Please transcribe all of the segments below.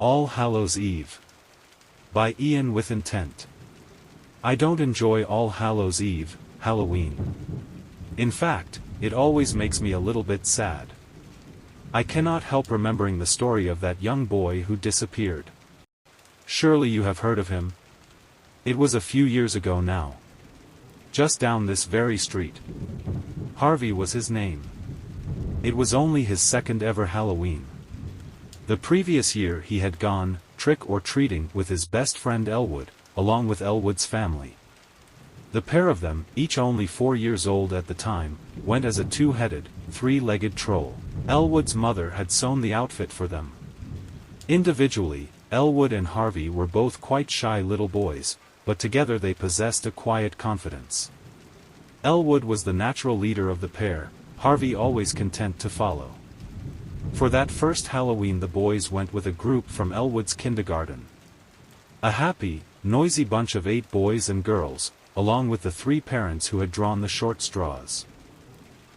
All Hallows Eve. By Ian with Intent. I don't enjoy All Hallows Eve, Halloween. In fact, it always makes me a little bit sad. I cannot help remembering the story of that young boy who disappeared. Surely you have heard of him? It was a few years ago now. Just down this very street. Harvey was his name. It was only his second ever Halloween. The previous year he had gone trick-or-treating with his best friend Elwood, along with Elwood's family. The pair of them, each only 4 years old at the time, went as a two-headed, three-legged troll. Elwood's mother had sewn the outfit for them. Individually, Elwood and Harvey were both quite shy little boys, but together they possessed a quiet confidence. Elwood was the natural leader of the pair, Harvey always content to follow. For that first Halloween the boys went with a group from Elwood's kindergarten. A happy, noisy bunch of 8 boys and girls, along with the 3 parents who had drawn the short straws.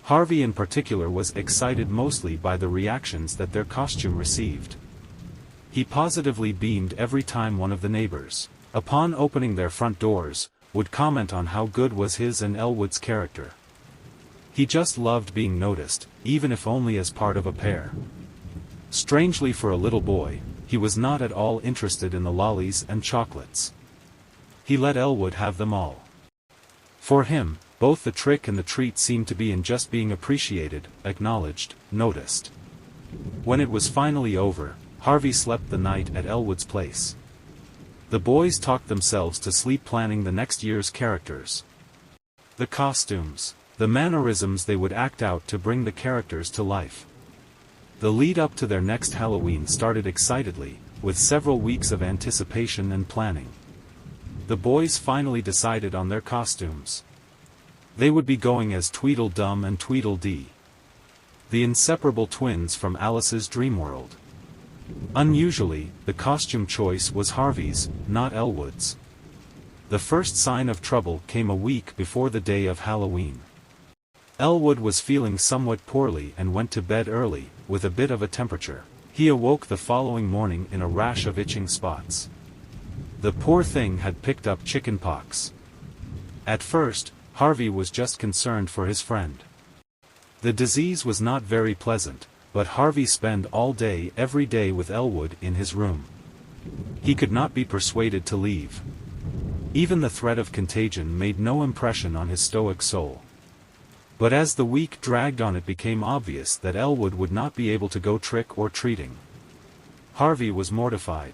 Harvey in particular was excited mostly by the reactions that their costume received. He positively beamed every time one of the neighbors, upon opening their front doors, would comment on how good was his and Elwood's character. He just loved being noticed, even if only as part of a pair. Strangely for a little boy, he was not at all interested in the lollies and chocolates. He let Elwood have them all. For him, both the trick and the treat seemed to be in just being appreciated, acknowledged, noticed. When it was finally over, Harvey slept the night at Elwood's place. The boys talked themselves to sleep planning the next year's characters. The costumes. The mannerisms they would act out to bring the characters to life. The lead up to their next Halloween started excitedly, with several weeks of anticipation and planning. The boys finally decided on their costumes. They would be going as Tweedledum and Tweedledee, the inseparable twins from Alice's Dreamworld. Unusually, the costume choice was Harvey's, not Elwood's. The first sign of trouble came a week before the day of Halloween. Elwood was feeling somewhat poorly and went to bed early, with a bit of a temperature. He awoke the following morning in a rash of itching spots. The poor thing had picked up chicken pox. At first, Harvey was just concerned for his friend. The disease was not very pleasant, but Harvey spent all day every day with Elwood in his room. He could not be persuaded to leave. Even the threat of contagion made no impression on his stoic soul. But as the week dragged on it became obvious that Elwood would not be able to go trick-or-treating. Harvey was mortified.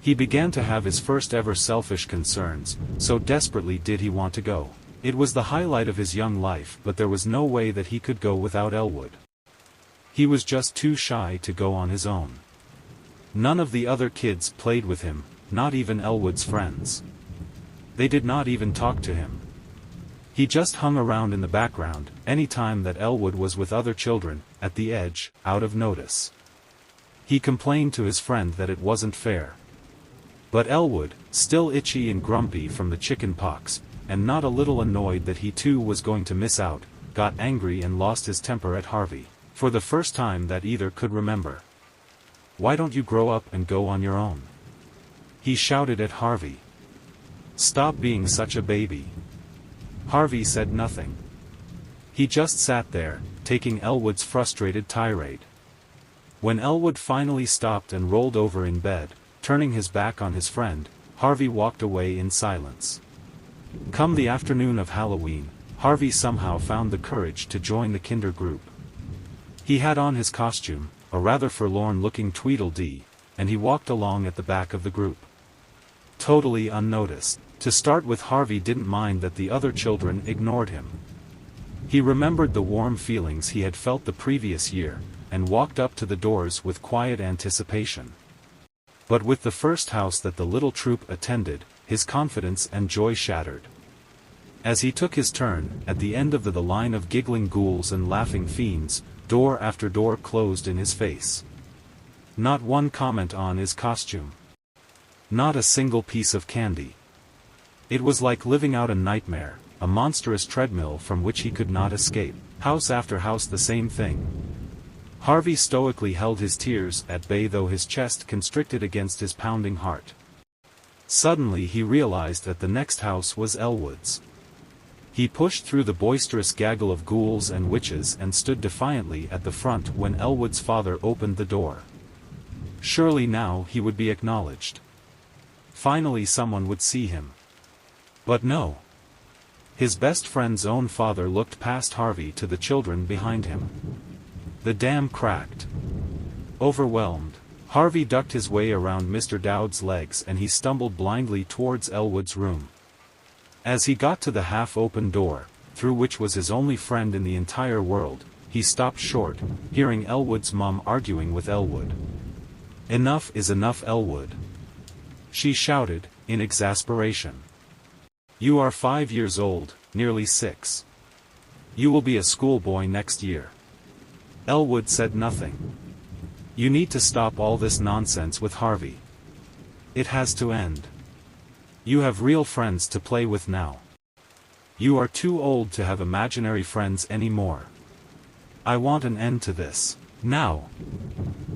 He began to have his first ever selfish concerns, so desperately did he want to go. It was the highlight of his young life, but there was no way that he could go without Elwood. He was just too shy to go on his own. None of the other kids played with him, not even Elwood's friends. They did not even talk to him. He just hung around in the background, any time that Elwood was with other children, at the edge, out of notice. He complained to his friend that it wasn't fair. But Elwood, still itchy and grumpy from the chicken pox, and not a little annoyed that he too was going to miss out, got angry and lost his temper at Harvey, for the first time that either could remember. "Why don't you grow up and go on your own?" he shouted at Harvey. "Stop being such a baby." Harvey said nothing. He just sat there, taking Elwood's frustrated tirade. When Elwood finally stopped and rolled over in bed, turning his back on his friend, Harvey walked away in silence. Come the afternoon of Halloween, Harvey somehow found the courage to join the kinder group. He had on his costume, a rather forlorn-looking Tweedledee, and he walked along at the back of the group. Totally unnoticed. To start with, Harvey didn't mind that the other children ignored him. He remembered the warm feelings he had felt the previous year, and walked up to the doors with quiet anticipation. But with the first house that the little troop attended, his confidence and joy shattered. As he took his turn, at the end of the line of giggling ghouls and laughing fiends, door after door closed in his face. Not one comment on his costume. Not a single piece of candy. It was like living out a nightmare, a monstrous treadmill from which he could not escape. House after house the same thing. Harvey stoically held his tears at bay, though his chest constricted against his pounding heart. Suddenly he realized that the next house was Elwood's. He pushed through the boisterous gaggle of ghouls and witches and stood defiantly at the front when Elwood's father opened the door. Surely now he would be acknowledged. Finally someone would see him. But no. His best friend's own father looked past Harvey to the children behind him. The dam cracked. Overwhelmed, Harvey ducked his way around Mr. Dowd's legs and he stumbled blindly towards Elwood's room. As he got to the half-open door, through which was his only friend in the entire world, he stopped short, hearing Elwood's mum arguing with Elwood. "Enough is enough, Elwood," she shouted, in exasperation. "You are 5 years old, nearly 6. You will be a schoolboy next year." Elwood said nothing. "You need to stop all this nonsense with Harvey. It has to end. You have real friends to play with now. You are too old to have imaginary friends anymore. I want an end to this, now."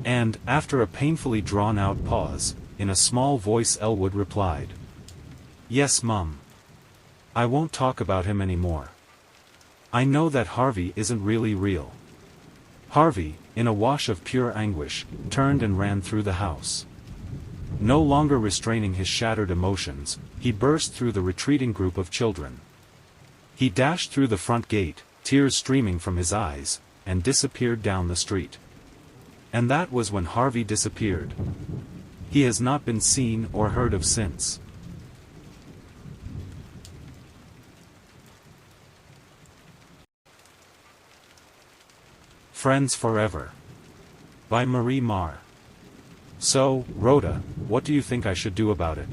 And, after a painfully drawn-out pause, in a small voice Elwood replied, "Yes, Mum. I won't talk about him anymore. I know that Harvey isn't really real." Harvey, in a wash of pure anguish, turned and ran through the house. No longer restraining his shattered emotions, he burst through the retreating group of children. He dashed through the front gate, tears streaming from his eyes, and disappeared down the street. And that was when Harvey disappeared. He has not been seen or heard of since. Friends Forever. By Marie Marr. "So, Rhoda, what do you think I should do about it?"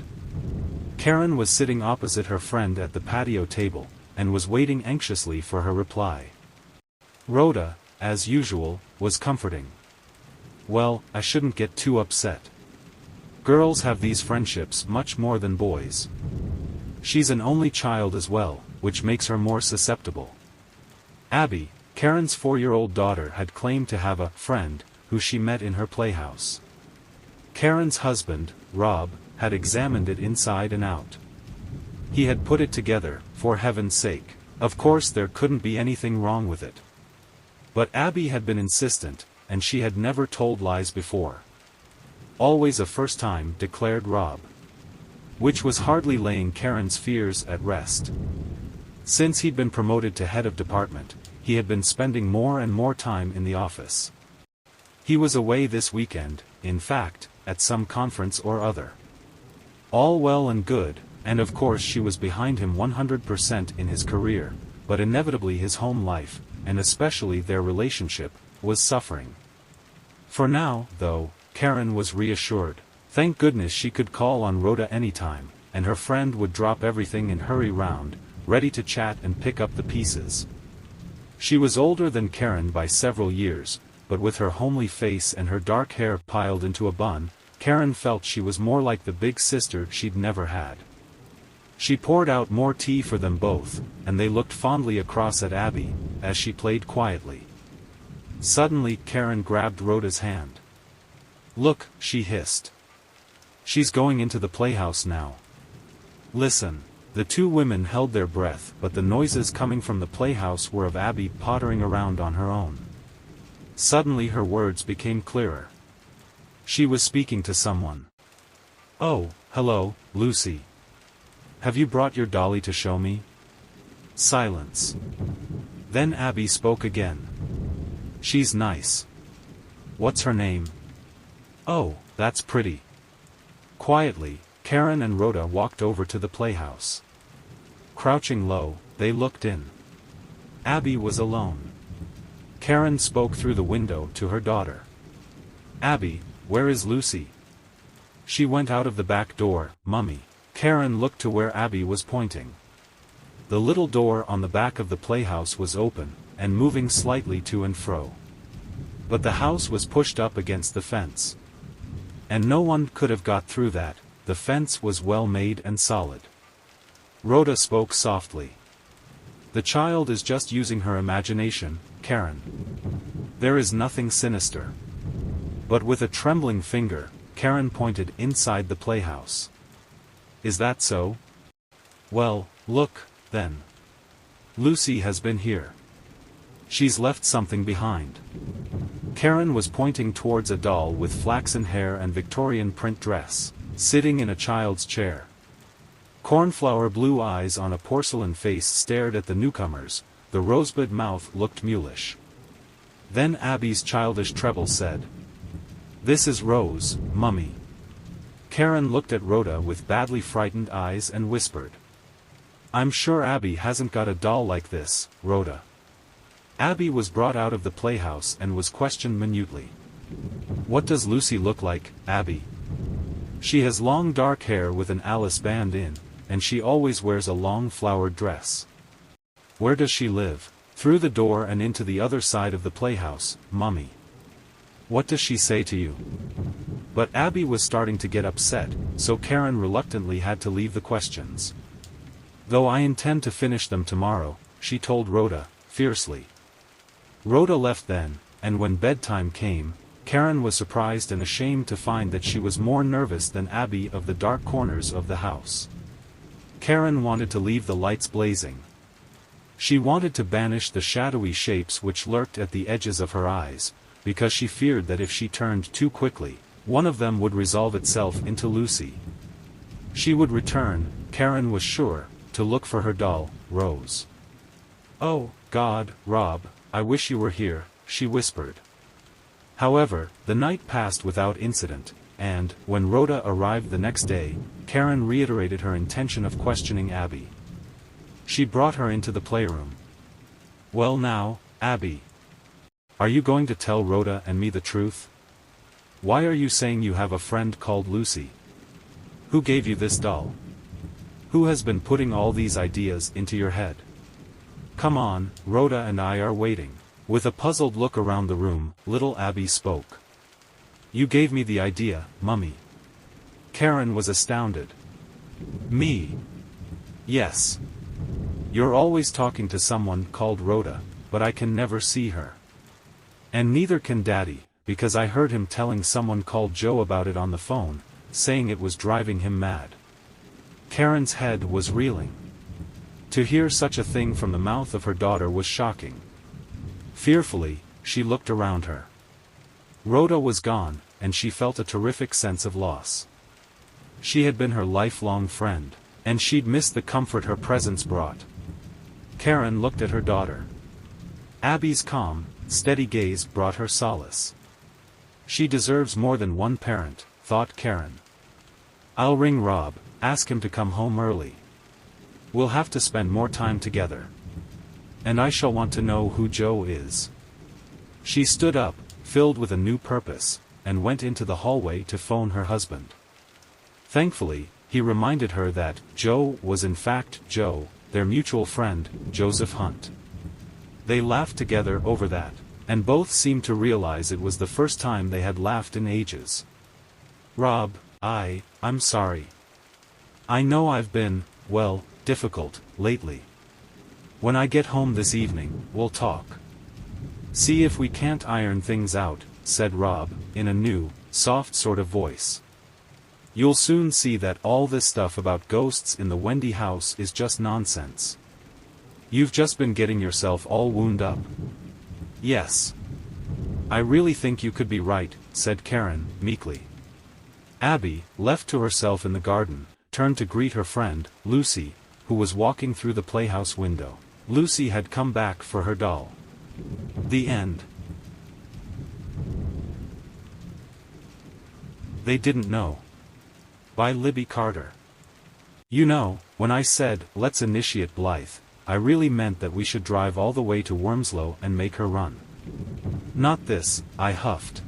Karen was sitting opposite her friend at the patio table, and was waiting anxiously for her reply. Rhoda, as usual, was comforting. "Well, I shouldn't get too upset. Girls have these friendships much more than boys. She's an only child as well, which makes her more susceptible." Abby, Karen's 4-year-old daughter, had claimed to have a friend, who she met in her playhouse. Karen's husband, Rob, had examined it inside and out. He had put it together, for heaven's sake. Of course there couldn't be anything wrong with it. But Abby had been insistent, and she had never told lies before. Always a first time, declared Rob. Which was hardly laying Karen's fears at rest. Since he'd been promoted to head of department, he had been spending more and more time in the office. He was away this weekend, in fact, at some conference or other. All well and good, and of course she was behind him 100% in his career, but inevitably his home life, and especially their relationship, was suffering. For now, though, Karen was reassured. Thank goodness she could call on Rhoda anytime, and her friend would drop everything and hurry round, ready to chat and pick up the pieces. She was older than Karen by several years, but with her homely face and her dark hair piled into a bun, Karen felt she was more like the big sister she'd never had. She poured out more tea for them both, and they looked fondly across at Abby, as she played quietly. Suddenly Karen grabbed Rhoda's hand. "Look," she hissed. "She's going into the playhouse now. Listen." The two women held their breath, but the noises coming from the playhouse were of Abby pottering around on her own. Suddenly her words became clearer. She was speaking to someone. "Oh, hello, Lucy. Have you brought your dolly to show me?" Silence. Then Abby spoke again. "She's nice. What's her name?" "Oh, that's pretty." Quietly, Karen and Rhoda walked over to the playhouse. Crouching low, they looked in. Abby was alone. Karen spoke through the window to her daughter. "Abby, where is Lucy?" "She went out of the back door, Mummy." Karen looked to where Abby was pointing. The little door on the back of the playhouse was open, and moving slightly to and fro. But the house was pushed up against the fence. And no one could have got through that. The fence was well made and solid. Rhoda spoke softly. "The child is just using her imagination, Karen. There is nothing sinister. But with a trembling finger, Karen pointed inside the playhouse. Is that so? Well, look, then. Lucy has been here. She's left something behind. Karen was pointing towards a doll with flaxen hair and Victorian print dress, sitting in a child's chair. Cornflower blue eyes on a porcelain face stared at the newcomers, the rosebud mouth looked mulish. Then Abby's childish treble said, "This is Rose, Mummy." Karen looked at Rhoda with badly frightened eyes and whispered, "I'm sure Abby hasn't got a doll like this, Rhoda." Abby was brought out of the playhouse and was questioned minutely. "What does Lucy look like, Abby?" "She has long dark hair with an Alice band in, and she always wears a long flowered dress." "Where does she live?" "Through the door and into the other side of the playhouse, Mummy." "What does she say to you?" But Abby was starting to get upset, so Karen reluctantly had to leave the questions. "Though I intend to finish them tomorrow," she told Rhoda, fiercely. Rhoda left then, and when bedtime came, Karen was surprised and ashamed to find that she was more nervous than Abby of the dark corners of the house. Karen wanted to leave the lights blazing. She wanted to banish the shadowy shapes which lurked at the edges of her eyes, because she feared that if she turned too quickly, one of them would resolve itself into Lucy. She would return, Karen was sure, to look for her doll, Rose. "Oh, God, Rob, I wish you were here," she whispered. However, the night passed without incident, and, when Rhoda arrived the next day, Karen reiterated her intention of questioning Abby. She brought her into the playroom. "Well now, Abby. Are you going to tell Rhoda and me the truth? Why are you saying you have a friend called Lucy? Who gave you this doll? Who has been putting all these ideas into your head? Come on, Rhoda and I are waiting." With a puzzled look around the room, little Abby spoke. "You gave me the idea, Mummy." Karen was astounded. "Me? Yes. You're always talking to someone called Rhoda, but I can never see her. And neither can Daddy, because I heard him telling someone called Joe about it on the phone, saying it was driving him mad." Karen's head was reeling. To hear such a thing from the mouth of her daughter was shocking. Fearfully, she looked around her. Rhoda was gone, and she felt a terrific sense of loss. She had been her lifelong friend, and she'd missed the comfort her presence brought. Karen looked at her daughter. Abby's calm, steady gaze brought her solace. She deserves more than one parent, thought Karen. "I'll ring Rob, ask him to come home early. We'll have to spend more time together. And I shall want to know who Joe is." She stood up, filled with a new purpose, and went into the hallway to phone her husband. Thankfully, he reminded her that Joe was in fact Joe, their mutual friend, Joseph Hunt. They laughed together over that, and both seemed to realize it was the first time they had laughed in ages. "Rob, I'm sorry. I know I've been, well, difficult, lately. When I get home this evening, we'll talk. See if we can't iron things out," said Rob, in a new, soft sort of voice. "You'll soon see that all this stuff about ghosts in the Wendy house is just nonsense. You've just been getting yourself all wound up." "Yes. I really think you could be right," said Karen, meekly. Abby, left to herself in the garden, turned to greet her friend, Lucy, who was walking through the playhouse window. Lucy had come back for her doll. The end. They Didn't Know. By Libby Carter. You know, when I said, "Let's initiate Blythe," I really meant that we should drive all the way to Wormslow and make her run. "Not this," I huffed.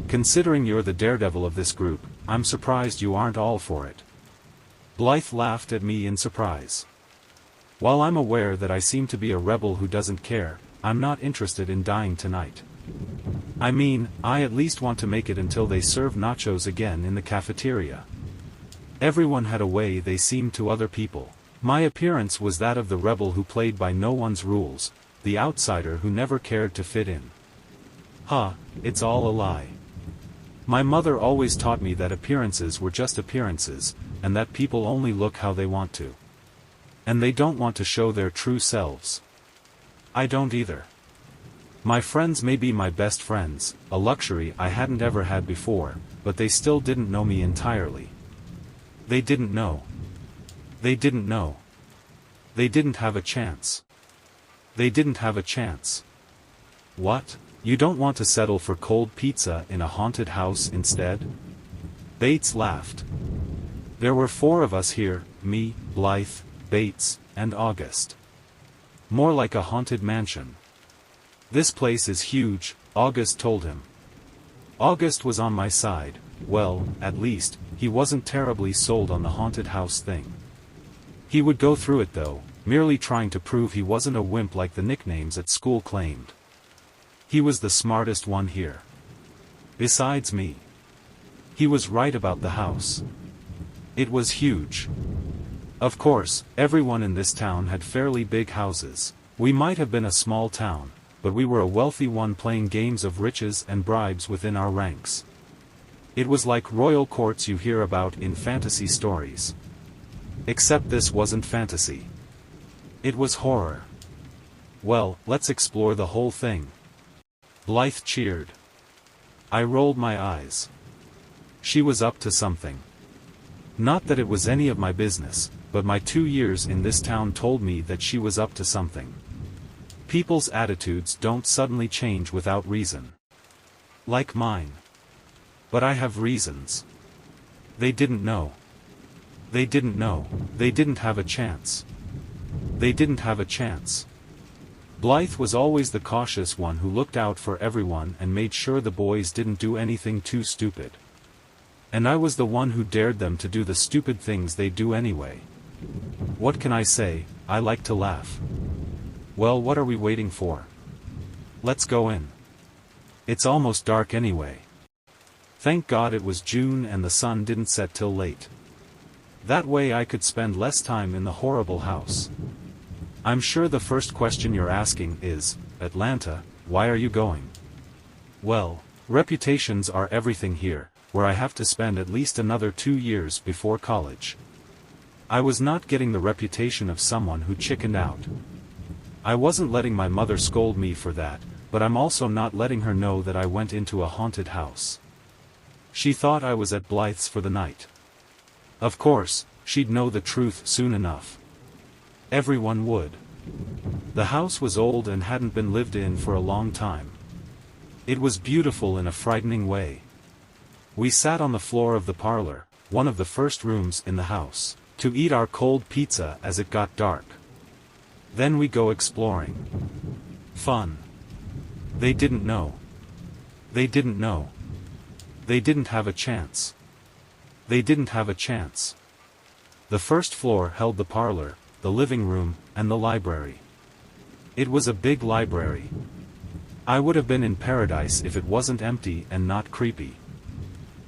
"Considering you're the daredevil of this group, I'm surprised you aren't all for it." Blythe laughed at me in surprise. "While I'm aware that I seem to be a rebel who doesn't care, I'm not interested in dying tonight. I mean, I at least want to make it until they serve nachos again in the cafeteria." Everyone had a way they seemed to other people. My appearance was that of the rebel who played by no one's rules, the outsider who never cared to fit in. Ha, it's all a lie. My mother always taught me that appearances were just appearances, and that people only look how they want to. And they don't want to show their true selves. I don't either. My friends may be my best friends, a luxury I hadn't ever had before, but they still didn't know me entirely. They didn't know. They didn't know. They didn't have a chance. They didn't have a chance. What? You don't want to settle for cold pizza in a haunted house instead? Bates laughed. There were 4 of us here, me, Blythe, Bates, and August. More like a haunted mansion. This place is huge, August told him. August was on my side. Well, at least, he wasn't terribly sold on the haunted house thing. He would go through it though, merely trying to prove he wasn't a wimp like the nicknames at school claimed. He was the smartest one here. Besides me. He was right about the house. It was huge. Of course, everyone in this town had fairly big houses. We might have been a small town, but we were a wealthy one playing games of riches and bribes within our ranks. It was like royal courts you hear about in fantasy stories. Except this wasn't fantasy. It was horror. Well, let's explore the whole thing. Blythe cheered. I rolled my eyes. She was up to something. Not that it was any of my business, but my 2 years in this town told me that she was up to something. People's attitudes don't suddenly change without reason. Like mine. But I have reasons. They didn't know. They didn't know. They didn't have a chance. They didn't have a chance. Blythe was always the cautious one who looked out for everyone and made sure the boys didn't do anything too stupid. And I was the one who dared them to do the stupid things they do anyway. What can I say? I like to laugh. Well, what are we waiting for? Let's go in. It's almost dark anyway. Thank God it was June and the sun didn't set till late. That way I could spend less time in the horrible house. I'm sure the first question you're asking is, Atlanta, why are you going? Well, reputations are everything here, where I have to spend at least another 2 years before college. I was not getting the reputation of someone who chickened out. I wasn't letting my mother scold me for that, but I'm also not letting her know that I went into a haunted house. She thought I was at Blythe's for the night. Of course, she'd know the truth soon enough. Everyone would. The house was old and hadn't been lived in for a long time. It was beautiful in a frightening way. We sat on the floor of the parlor, one of the first rooms in the house, to eat our cold pizza as it got dark. Then we go exploring. Fun. They didn't know. They didn't know. They didn't have a chance. They didn't have a chance. The first floor held the parlor, the living room, and the library. It was a big library. I would have been in paradise if it wasn't empty and not creepy.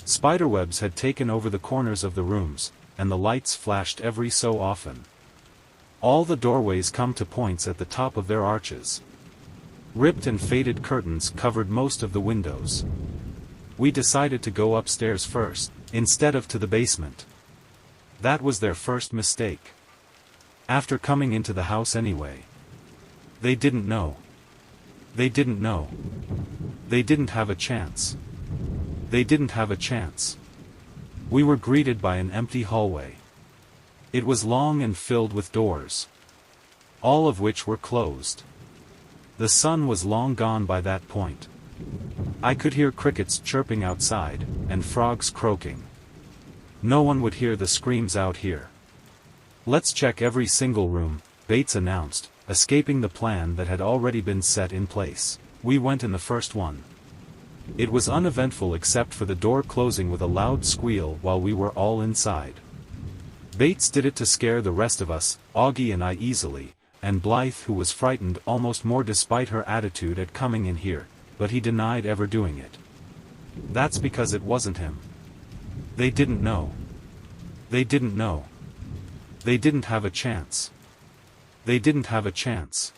Spiderwebs had taken over the corners of the rooms, and the lights flashed every so often. All the doorways come to points at the top of their arches. Ripped and faded curtains covered most of the windows. We decided to go upstairs first, instead of to the basement. That was their first mistake. After coming into the house anyway. They didn't know. They didn't know. They didn't have a chance. They didn't have a chance. We were greeted by an empty hallway. It was long and filled with doors. All of which were closed. The sun was long gone by that point. I could hear crickets chirping outside, and frogs croaking. No one would hear the screams out here. Let's check every single room, Bates announced, escaping the plan that had already been set in place. We went in the first one. It was uneventful except for the door closing with a loud squeal while we were all inside. Bates did it to scare the rest of us, Augie and I easily, and Blythe who was frightened almost more despite her attitude at coming in here, but he denied ever doing it. That's because it wasn't him. They didn't know. They didn't know. They didn't have a chance. They didn't have a chance.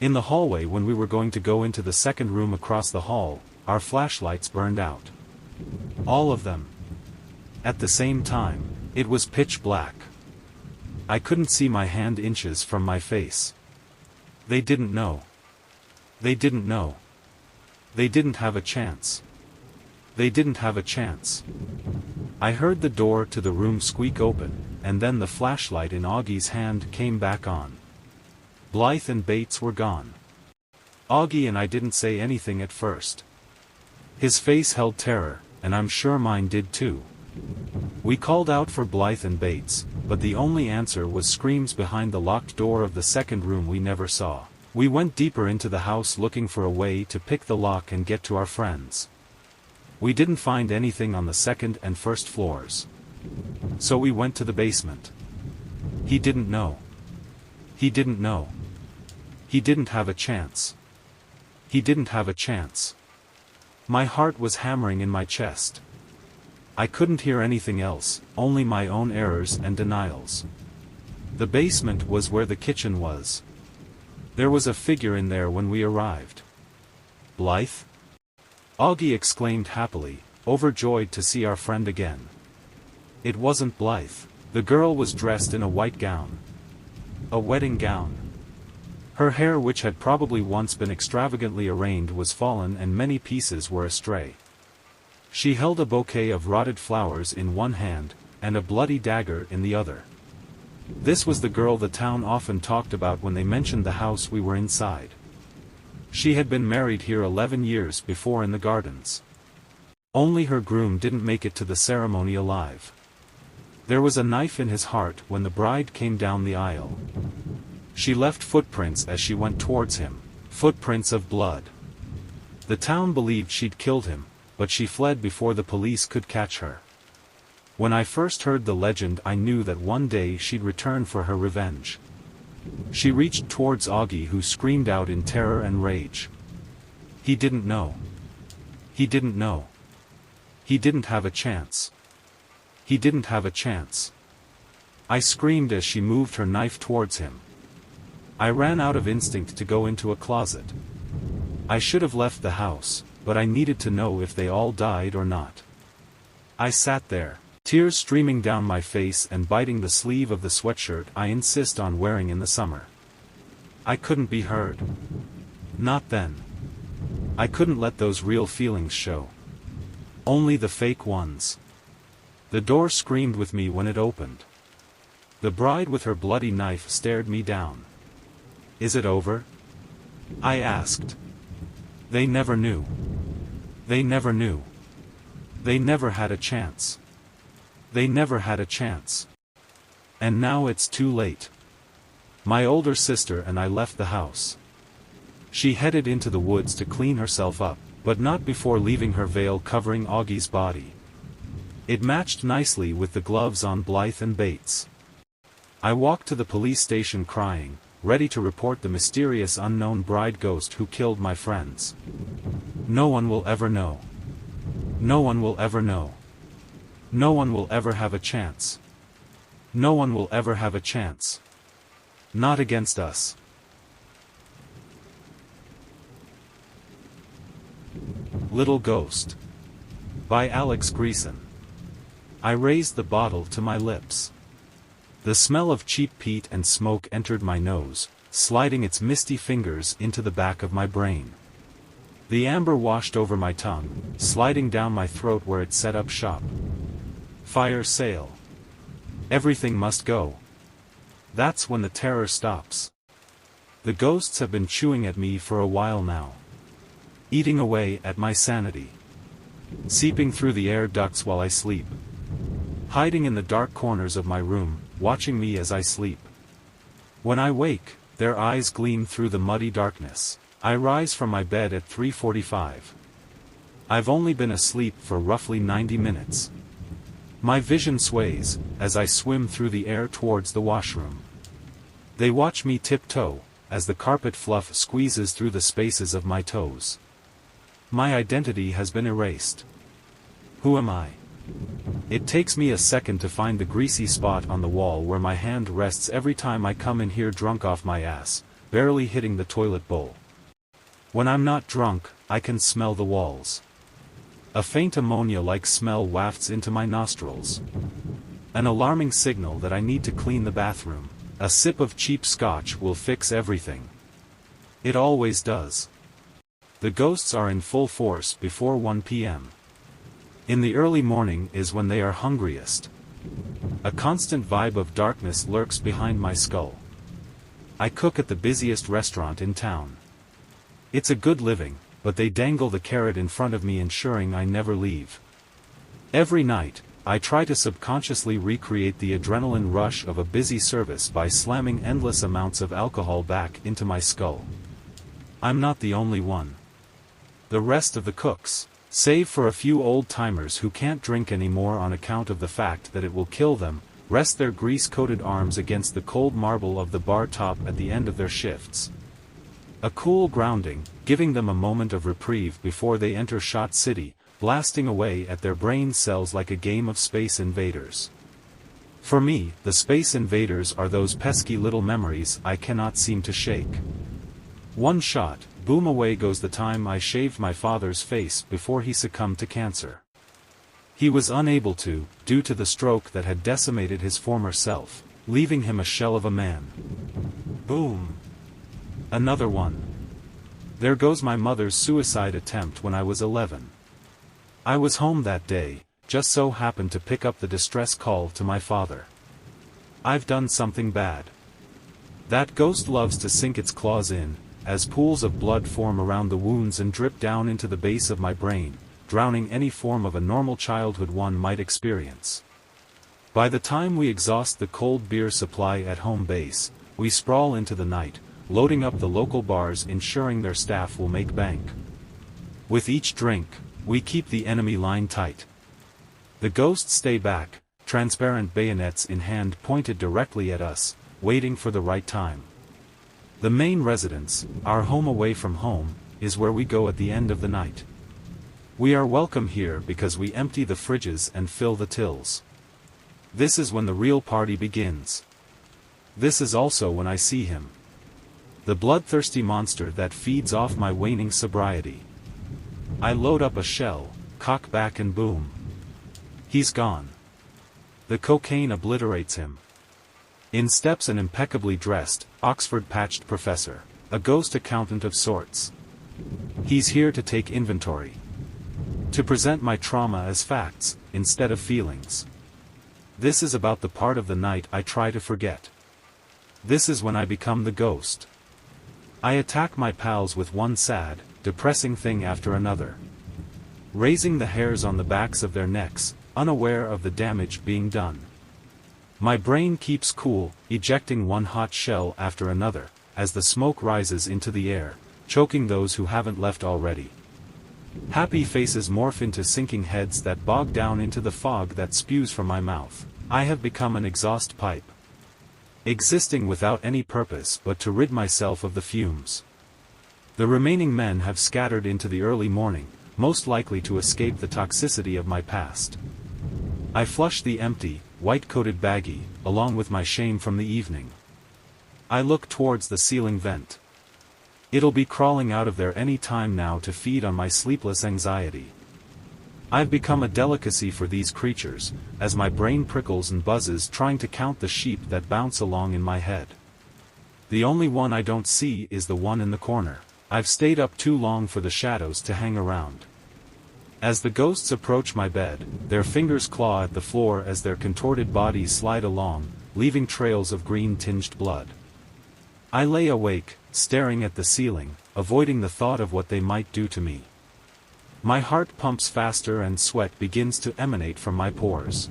In the hallway when we were going to go into the second room across the hall, our flashlights burned out. All of them. At the same time, it was pitch black. I couldn't see my hand inches from my face. They didn't know. They didn't know. They didn't have a chance. They didn't have a chance. I heard the door to the room squeak open, and then the flashlight in Augie's hand came back on. Blythe and Bates were gone. Augie and I didn't say anything at first. His face held terror, and I'm sure mine did too. We called out for Blythe and Bates, but the only answer was screams behind the locked door of the second room we never saw. We went deeper into the house looking for a way to pick the lock and get to our friends. We didn't find anything on the second and first floors. So we went to the basement. He didn't know. He didn't know. He didn't have a chance. He didn't have a chance. My heart was hammering in my chest. I couldn't hear anything else, only my own errors and denials. The basement was where the kitchen was. There was a figure in there when we arrived. Blythe? Augie exclaimed happily, overjoyed to see our friend again. It wasn't Blythe. The girl was dressed in a white gown. A wedding gown. Her hair, which had probably once been extravagantly arranged, was fallen and many pieces were astray. She held a bouquet of rotted flowers in one hand, and a bloody dagger in the other. This was the girl the town often talked about when they mentioned the house we were inside. She had been married here 11 years before in the gardens. Only her groom didn't make it to the ceremony alive. There was a knife in his heart when the bride came down the aisle. She left footprints as she went towards him, footprints of blood. The town believed she'd killed him, but she fled before the police could catch her. When I first heard the legend, I knew that one day she'd return for her revenge. She reached towards Augie, who screamed out in terror and rage. He didn't know. He didn't know. He didn't have a chance. He didn't have a chance. I screamed as she moved her knife towards him. I ran out of instinct to go into a closet. I should have left the house, but I needed to know if they all died or not. I sat there, tears streaming down my face and biting the sleeve of the sweatshirt I insist on wearing in the summer. I couldn't be heard. Not then. I couldn't let those real feelings show. Only the fake ones. The door screamed with me when it opened. The bride with her bloody knife stared me down. Is it over? I asked. They never knew. They never knew. They never had a chance. They never had a chance. And now it's too late. My older sister and I left the house. She headed into the woods to clean herself up, but not before leaving her veil covering Augie's body. It matched nicely with the gloves on Blythe and Bates. I walked to the police station crying, ready to report the mysterious unknown bride ghost who killed my friends. No one will ever know. No one will ever know. No one will ever have a chance. No one will ever have a chance. Not against us. Little Ghost. By Alex Greason. I raised the bottle to my lips. The smell of cheap peat and smoke entered my nose, sliding its misty fingers into the back of my brain. The amber washed over my tongue, sliding down my throat where it set up shop. Fire sale. Everything must go. That's when the terror stops. The ghosts have been chewing at me for a while now. Eating away at my sanity. Seeping through the air ducts while I sleep. Hiding in the dark corners of my room, watching me as I sleep. When I wake, their eyes gleam through the muddy darkness. I rise from my bed at 3:45. I've only been asleep for roughly 90 minutes. My vision sways, as I swim through the air towards the washroom. They watch me tiptoe, as the carpet fluff squeezes through the spaces of my toes. My identity has been erased. Who am I? It takes me a second to find the greasy spot on the wall where my hand rests every time I come in here drunk off my ass, barely hitting the toilet bowl. When I'm not drunk, I can smell the walls. A faint ammonia-like smell wafts into my nostrils. An alarming signal that I need to clean the bathroom. A sip of cheap scotch will fix everything. It always does. The ghosts are in full force before 1 p.m. In the early morning is when they are hungriest. A constant vibe of darkness lurks behind my skull. I cook at the busiest restaurant in town. It's a good living, but they dangle the carrot in front of me ensuring I never leave. Every night, I try to subconsciously recreate the adrenaline rush of a busy service by slamming endless amounts of alcohol back into my skull. I'm not the only one. The rest of the cooks, save for a few old-timers who can't drink anymore on account of the fact that it will kill them, rest their grease-coated arms against the cold marble of the bar top at the end of their shifts. A cool grounding, giving them a moment of reprieve before they enter Shot City, blasting away at their brain cells like a game of Space Invaders. For me, the Space Invaders are those pesky little memories I cannot seem to shake. One shot, boom, away goes the time I shaved my father's face before he succumbed to cancer. He was unable to, due to the stroke that had decimated his former self, leaving him a shell of a man. Boom. Another one. There goes my mother's suicide attempt when I was 11. I was home that day, just so happened to pick up the distress call to my father. I've done something bad. That ghost loves to sink its claws in, as pools of blood form around the wounds and drip down into the base of my brain, drowning any form of a normal childhood one might experience. By the time we exhaust the cold beer supply at home base, we sprawl into the night, loading up the local bars ensuring their staff will make bank. With each drink, we keep the enemy line tight. The ghosts stay back, transparent bayonets in hand pointed directly at us, waiting for the right time. The main residence, our home away from home, is where we go at the end of the night. We are welcome here because we empty the fridges and fill the tills. This is when the real party begins. This is also when I see him. The bloodthirsty monster that feeds off my waning sobriety. I load up a shell, cock back and boom. He's gone. The cocaine obliterates him. In steps an impeccably dressed, Oxford-patched professor, a ghost accountant of sorts. He's here to take inventory. To present my trauma as facts, instead of feelings. This is about the part of the night I try to forget. This is when I become the ghost. I attack my pals with one sad, depressing thing after another. Raising the hairs on the backs of their necks, unaware of the damage being done. My brain keeps cool, ejecting one hot shell after another, as the smoke rises into the air, choking those who haven't left already. Happy faces morph into sinking heads that bog down into the fog that spews from my mouth. I have become an exhaust pipe. Existing without any purpose but to rid myself of the fumes. The remaining men have scattered into the early morning, most likely to escape the toxicity of my past. I flush the empty, white-coated baggie, along with my shame from the evening. I look towards the ceiling vent. It'll be crawling out of there any time now to feed on my sleepless anxiety. I've become a delicacy for these creatures, as my brain prickles and buzzes trying to count the sheep that bounce along in my head. The only one I don't see is the one in the corner. I've stayed up too long for the shadows to hang around. As the ghosts approach my bed, their fingers claw at the floor as their contorted bodies slide along, leaving trails of green-tinged blood. I lay awake, staring at the ceiling, avoiding the thought of what they might do to me. My heart pumps faster and sweat begins to emanate from my pores.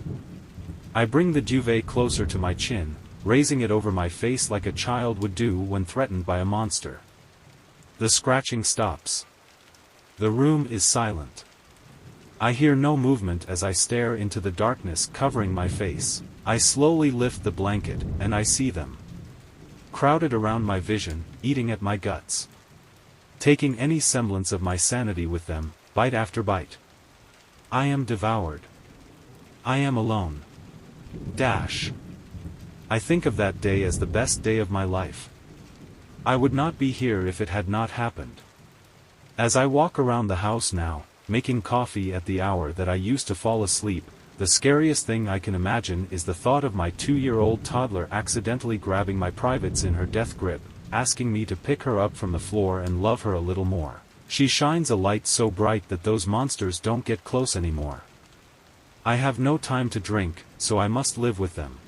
I bring the duvet closer to my chin, raising it over my face like a child would do when threatened by a monster. The scratching stops. The room is silent. I hear no movement as I stare into the darkness covering my face. I slowly lift the blanket, and I see them. Crowded around my vision, eating at my guts. Taking any semblance of my sanity with them, bite after bite. I am devoured. I am alone. I think of that day as the best day of my life. I would not be here if it had not happened. As I walk around the house now, making coffee at the hour that I used to fall asleep, the scariest thing I can imagine is the thought of my 2-year-old toddler accidentally grabbing my privates in her death grip, asking me to pick her up from the floor and love her a little more. She shines a light so bright that those monsters don't get close anymore. I have no time to drink, so I must live with them.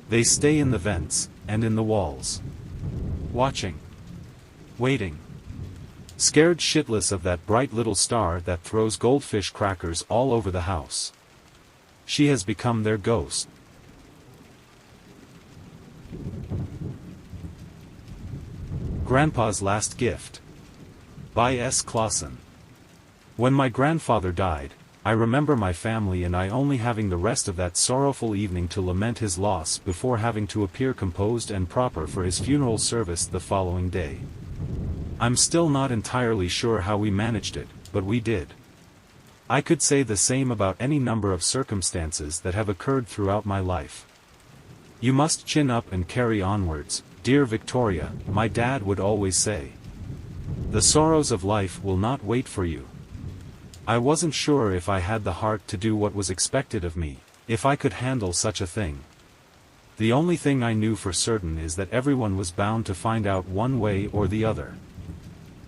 They stay in the vents, and in the walls. Watching. Waiting. Scared shitless of that bright little star that throws goldfish crackers all over the house. She has become their ghost. Grandpa's Last Gift. By S. Clausen. When my grandfather died, I remember my family and I only having the rest of that sorrowful evening to lament his loss before having to appear composed and proper for his funeral service the following day. I'm still not entirely sure how we managed it, but we did. I could say the same about any number of circumstances that have occurred throughout my life. You must chin up and carry onwards, dear Victoria, my dad would always say. The sorrows of life will not wait for you. I wasn't sure if I had the heart to do what was expected of me, if I could handle such a thing. The only thing I knew for certain is that everyone was bound to find out one way or the other.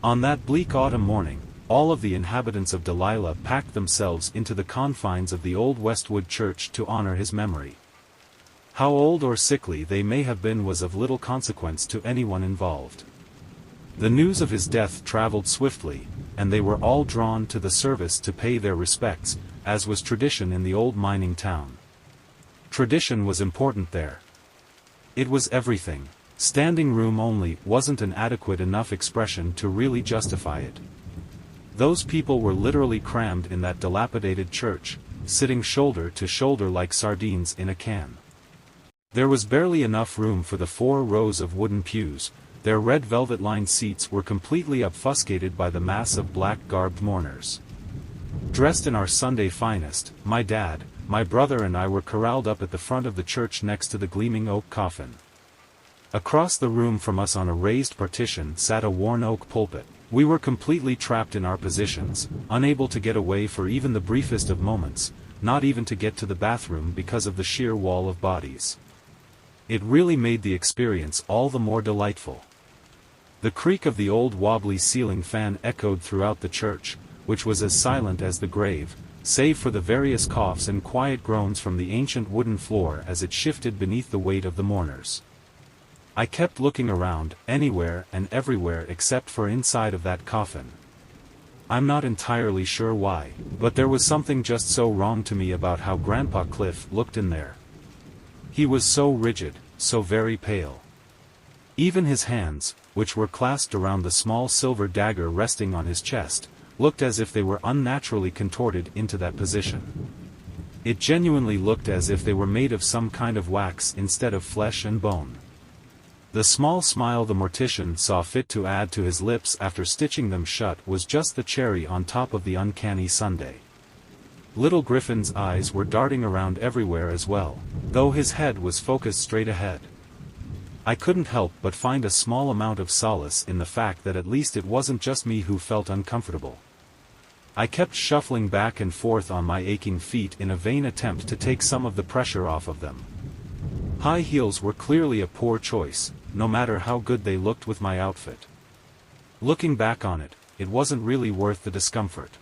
On that bleak autumn morning, all of the inhabitants of Delilah packed themselves into the confines of the old Westwood church to honor his memory. How old or sickly they may have been was of little consequence to anyone involved. The news of his death traveled swiftly, and they were all drawn to the service to pay their respects, as was tradition in the old mining town. Tradition was important there. It was everything. Standing room only wasn't an adequate enough expression to really justify it. Those people were literally crammed in that dilapidated church, sitting shoulder to shoulder like sardines in a can. There was barely enough room for the 4 rows of wooden pews. Their red velvet-lined seats were completely obfuscated by the mass of black-garbed mourners. Dressed in our Sunday finest, my dad, my brother and I were corralled up at the front of the church next to the gleaming oak coffin. Across the room from us on a raised partition sat a worn oak pulpit. We were completely trapped in our positions, unable to get away for even the briefest of moments, not even to get to the bathroom because of the sheer wall of bodies. It really made the experience all the more delightful. The creak of the old wobbly ceiling fan echoed throughout the church, which was as silent as the grave, save for the various coughs and quiet groans from the ancient wooden floor as it shifted beneath the weight of the mourners. I kept looking around, anywhere and everywhere except for inside of that coffin. I'm not entirely sure why, but there was something just so wrong to me about how Grandpa Cliff looked in there. He was so rigid, so very pale. Even his hands, which were clasped around the small silver dagger resting on his chest, looked as if they were unnaturally contorted into that position. It genuinely looked as if they were made of some kind of wax instead of flesh and bone. The small smile the mortician saw fit to add to his lips after stitching them shut was just the cherry on top of the uncanny sundae. Little Griffin's eyes were darting around everywhere as well, though his head was focused straight ahead. I couldn't help but find a small amount of solace in the fact that at least it wasn't just me who felt uncomfortable. I kept shuffling back and forth on my aching feet in a vain attempt to take some of the pressure off of them. High heels were clearly a poor choice, no matter how good they looked with my outfit. Looking back on it, it wasn't really worth the discomfort.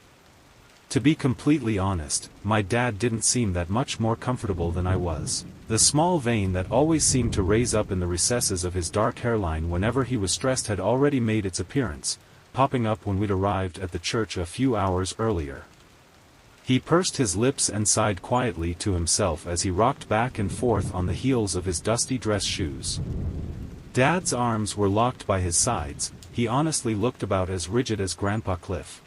To be completely honest, my dad didn't seem that much more comfortable than I was. The small vein that always seemed to raise up in the recesses of his dark hairline whenever he was stressed had already made its appearance, popping up when we'd arrived at the church a few hours earlier. He pursed his lips and sighed quietly to himself as he rocked back and forth on the heels of his dusty dress shoes. Dad's arms were locked by his sides. He honestly looked about as rigid as Grandpa Cliff.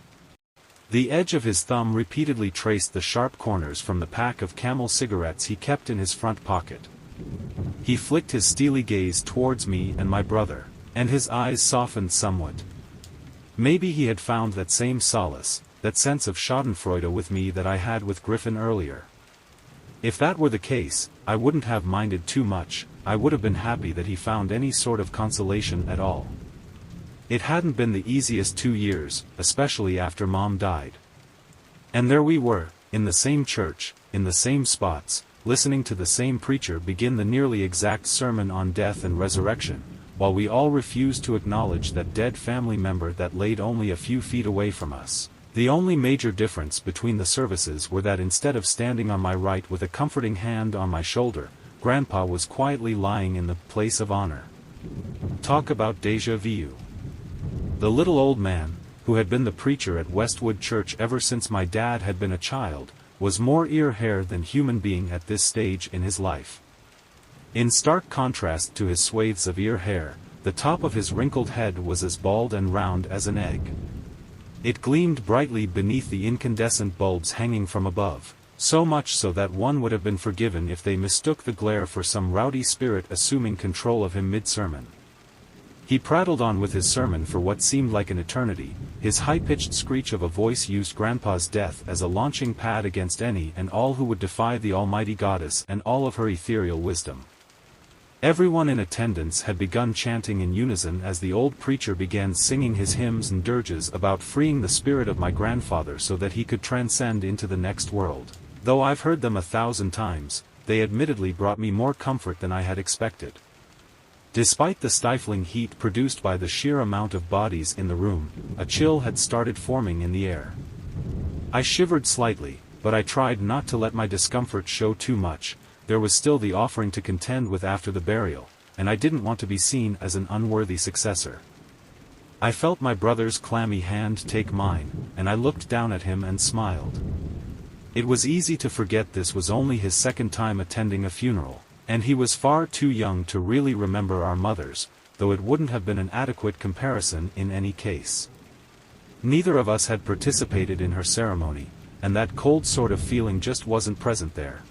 The edge of his thumb repeatedly traced the sharp corners from the pack of Camel cigarettes he kept in his front pocket. He flicked his steely gaze towards me and my brother, and his eyes softened somewhat. Maybe he had found that same solace, that sense of schadenfreude with me that I had with Griffin earlier. If that were the case, I wouldn't have minded too much, I would have been happy that he found any sort of consolation at all. It hadn't been the easiest 2 years, especially after Mom died. And there we were, in the same church, in the same spots, listening to the same preacher begin the nearly exact sermon on death and resurrection, while we all refused to acknowledge that dead family member that laid only a few feet away from us. The only major difference between the services were that instead of standing on my right with a comforting hand on my shoulder, Grandpa was quietly lying in the place of honor. Talk about déjà vu. The little old man, who had been the preacher at Westwood Church ever since my dad had been a child, was more ear-hair than human being at this stage in his life. In stark contrast to his swathes of ear hair, the top of his wrinkled head was as bald and round as an egg. It gleamed brightly beneath the incandescent bulbs hanging from above, so much so that one would have been forgiven if they mistook the glare for some rowdy spirit assuming control of him mid-sermon. He prattled on with his sermon for what seemed like an eternity. His high-pitched screech of a voice used Grandpa's death as a launching pad against any and all who would defy the almighty goddess and all of her ethereal wisdom. Everyone in attendance had begun chanting in unison as the old preacher began singing his hymns and dirges about freeing the spirit of my grandfather so that he could transcend into the next world. Though I've heard them 1,000 times, they admittedly brought me more comfort than I had expected. Despite the stifling heat produced by the sheer amount of bodies in the room, a chill had started forming in the air. I shivered slightly, but I tried not to let my discomfort show too much. There was still the offering to contend with after the burial, and I didn't want to be seen as an unworthy successor. I felt my brother's clammy hand take mine, and I looked down at him and smiled. It was easy to forget this was only his second time attending a funeral, and he was far too young to really remember our mothers, though it wouldn't have been an adequate comparison in any case. Neither of us had participated in her ceremony, and that cold sort of feeling just wasn't present there.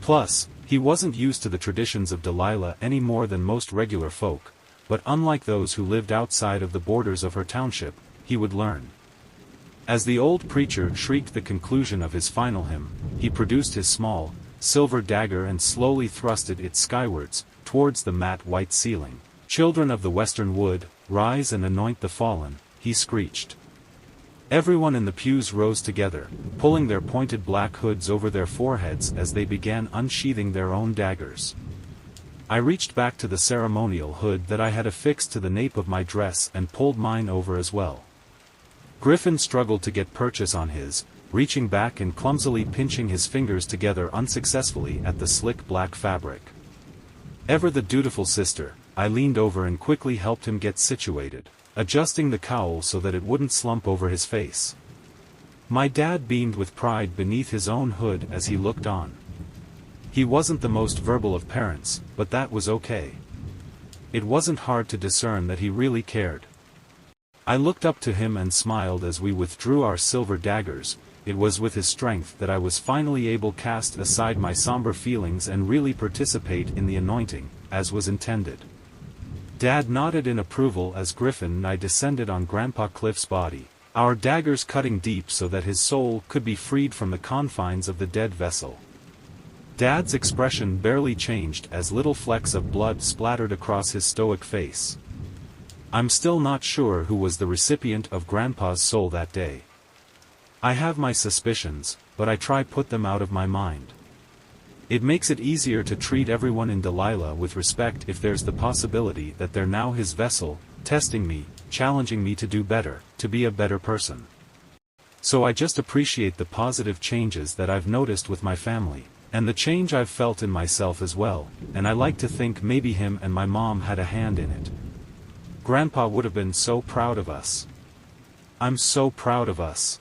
Plus, he wasn't used to the traditions of Delilah any more than most regular folk, but unlike those who lived outside of the borders of her township, he would learn. As the old preacher shrieked the conclusion of his final hymn, he produced his small, silver dagger and slowly thrusted it skywards, towards the matte white ceiling. "Children of the western wood, rise and anoint the fallen," he screeched. Everyone in the pews rose together, pulling their pointed black hoods over their foreheads as they began unsheathing their own daggers. I reached back to the ceremonial hood that I had affixed to the nape of my dress and pulled mine over as well. Griffin struggled to get purchase on his, reaching back and clumsily pinching his fingers together unsuccessfully at the slick black fabric. Ever the dutiful sister, I leaned over and quickly helped him get situated, adjusting the cowl so that it wouldn't slump over his face. My dad beamed with pride beneath his own hood as he looked on. He wasn't the most verbal of parents, but that was okay. It wasn't hard to discern that he really cared. I looked up to him and smiled as we withdrew our silver daggers. It was with his strength that I was finally able to cast aside my somber feelings and really participate in the anointing, as was intended. Dad nodded in approval as Griffin and I descended on Grandpa Cliff's body, our daggers cutting deep so that his soul could be freed from the confines of the dead vessel. Dad's expression barely changed as little flecks of blood splattered across his stoic face. I'm still not sure who was the recipient of Grandpa's soul that day. I have my suspicions, but I try put them out of my mind. It makes it easier to treat everyone in Delilah with respect if there's the possibility that they're now his vessel, testing me, challenging me to do better, to be a better person. So I just appreciate the positive changes that I've noticed with my family, and the change I've felt in myself as well, and I like to think maybe him and my mom had a hand in it. Grandpa would have been so proud of us. I'm so proud of us.